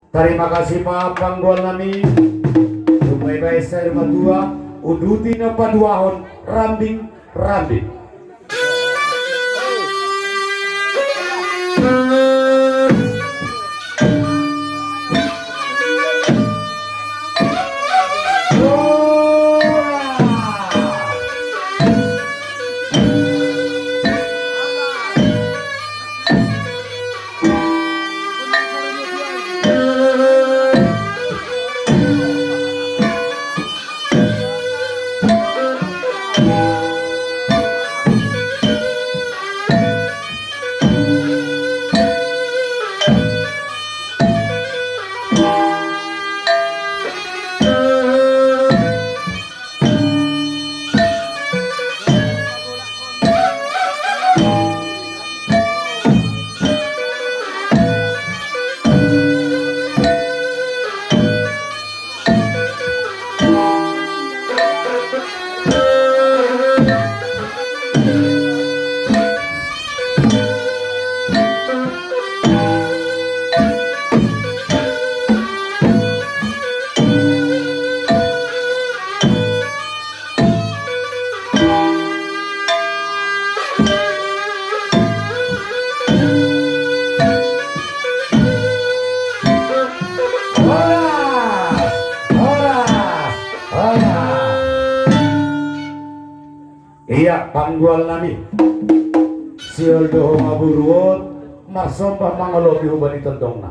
Terima kasih Pak Panggol nami. Baik-baik saya rumah dua. Uduti na paduahon rambing rambing. Iya, Panggol nami. Sioldo maburuot, marsombah mangalobi hubani tentongna.